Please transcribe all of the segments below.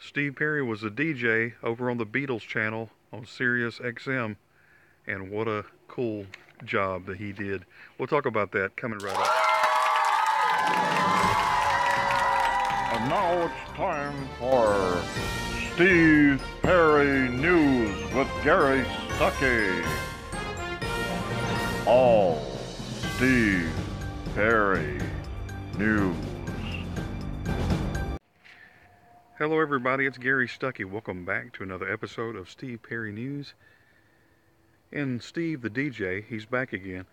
Steve Perry was a DJ over on the Beatles channel on Sirius XM, and what a cool job that he did. We'll talk about that coming right up. And now it's time for Steve Perry News with Gary Stuckey. All Steve Perry News. Hello, everybody. It's Gary Stuckey. Welcome back to another episode of Steve Perry News. And Steve, the DJ, he's back again.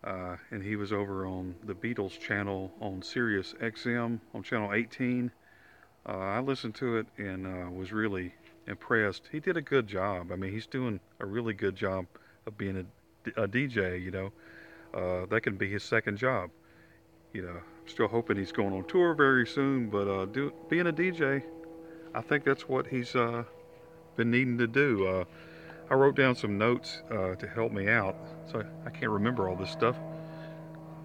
And he was over on the Beatles channel on Sirius XM on channel 18. I listened to it and was really impressed. He did a good job. I mean, he's doing a really good job of being a DJ, you know. That can be his second job. You know, I'm still hoping he's going on tour very soon, but being a DJ, I think that's what he's been needing to do. I wrote down some notes to help me out, so I can't remember all this stuff.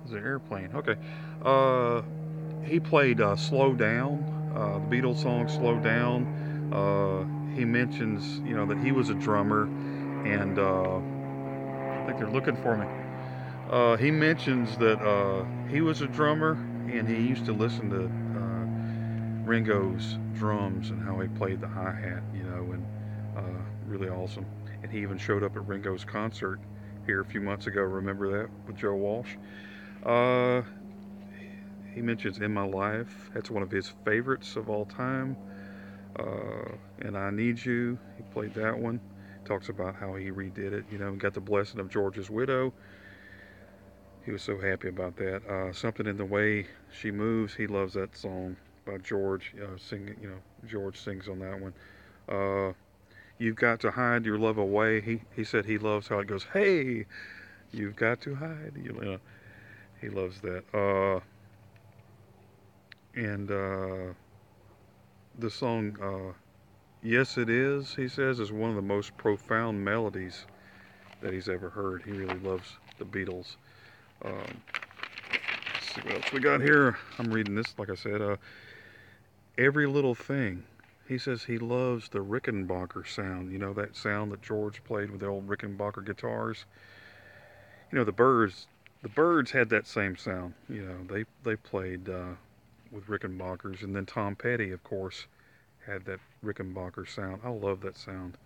It's an airplane. Okay. Uh, he played Slow Down, the Beatles song Slow Down. He mentions, you know, that he was a drummer, and I think they're looking for me. He mentions that he was a drummer, and he used to listen to Ringo's drums and how he played the hi-hat, you know, and really awesome. And he even showed up at Ringo's concert here a few months ago. Remember that with Joe Walsh? Uh, he mentions In My Life. That's one of his favorites of all time. And I Need You. He played that one. Talks about how he redid it, you know, and got the blessing of George's widow. He was so happy about that. Something in the Way She Moves. He loves that song by George. Singing, you know, George sings on that one. Uh, You've Got to Hide Your Love Away. He said he loves how it goes, hey, you've got to hide. You know, he loves that. And the song Yes It Is, he says, is one of the most profound melodies that he's ever heard. He really loves the Beatles. Let's see what else we got here. I'm reading this, like I said. Every Little Thing. He says he loves the Rickenbacker sound. You know, that sound that George played with the old Rickenbacker guitars. You know, the Birds had that same sound. You know, they played with Rickenbackers, and then Tom Petty, of course, had that Rickenbacker sound. I love that sound.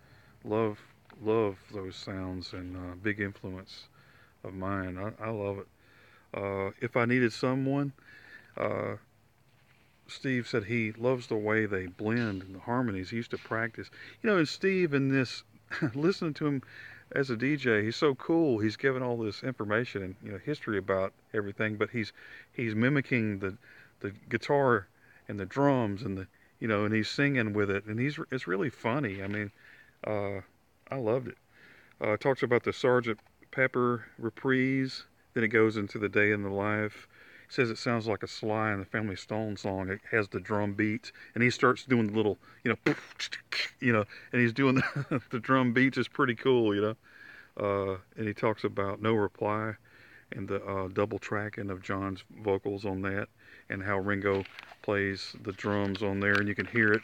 Love those sounds, and big influence of mine. I love it. If I Needed Someone, uh, Steve said he loves the way they blend and the harmonies. He used to practice. You know, and Steve in this, listening to him as a DJ, he's so cool. He's given all this information and, you know, history about everything, but he's mimicking the guitar and the drums and the, you know, and he's singing with it, and it's really funny. I mean, uh, I loved it. Talks about the Sergeant Pepper reprise. Then it goes into the Day in the Life. He says it sounds like a Sly and the Family Stone song. It has the drum beats, and he starts doing the little, you know, you know, and he's doing the drum beats. Is pretty cool, you know. And he talks about No Reply and the double tracking of John's vocals on that, and how Ringo plays the drums on there, and you can hear it.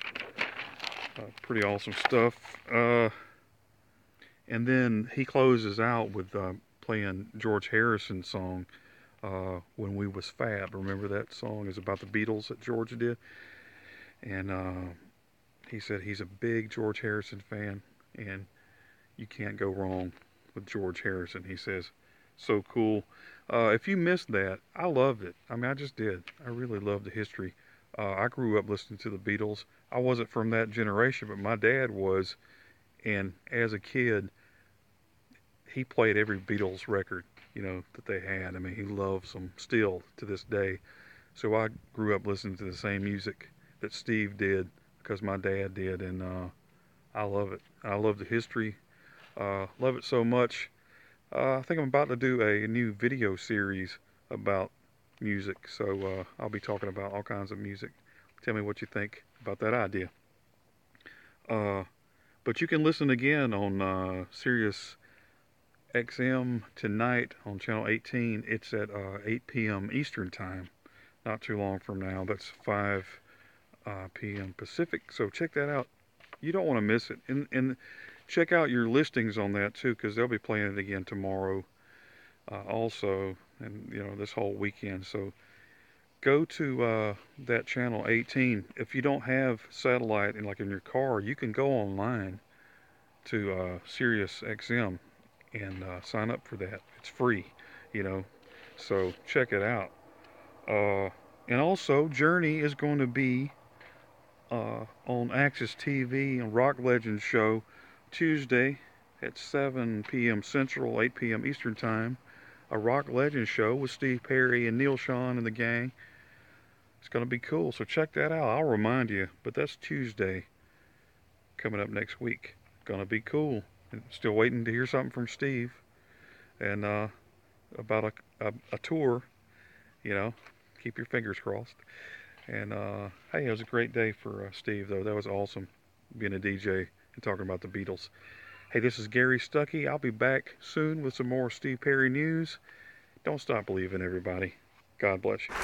Pretty awesome stuff. And then he closes out with playing George Harrison's song, When We Was Fab. Remember that song is about the Beatles that George did? And he said he's a big George Harrison fan, and you can't go wrong with George Harrison. He says, so cool. If you missed that, I loved it. I mean, I just did. I really loved the history. I grew up listening to the Beatles. I wasn't from that generation, but my dad was. And as a kid, he played every Beatles record, you know, that they had. I mean, he loves them still to this day. So I grew up listening to the same music that Steve did because my dad did, and I love it. I love the history. Love it so much. I think I'm about to do a new video series about music, so I'll be talking about all kinds of music. Tell me what you think about that idea. Uh, but you can listen again on Sirius XM tonight on channel 18. It's at 8 p.m. Eastern time. Not too long from now. That's 5 p.m. Pacific. So check that out. You don't want to miss it. And check out your listings on that too, because they'll be playing it again tomorrow, also, and this whole weekend. So go to that channel 18. If you don't have satellite in your car, you can go online to Sirius XM and sign up for that. It's free, you know. So check it out. And also, Journey is going to be on Access TV and Rock Legends show Tuesday at 7 p.m. Central, 8 p.m. Eastern Time. A Rock Legends show with Steve Perry and Neil Sean and the gang. It's going to be cool, so check that out. I'll remind you, but that's Tuesday coming up next week. Going to be cool. And still waiting to hear something from Steve and about a tour, keep your fingers crossed. And hey, it was a great day for Steve, though. That was awesome, being a DJ and talking about the Beatles. Hey, this is Gary Stuckey. I'll be back soon with some more Steve Perry news. Don't stop believing, everybody. God bless you.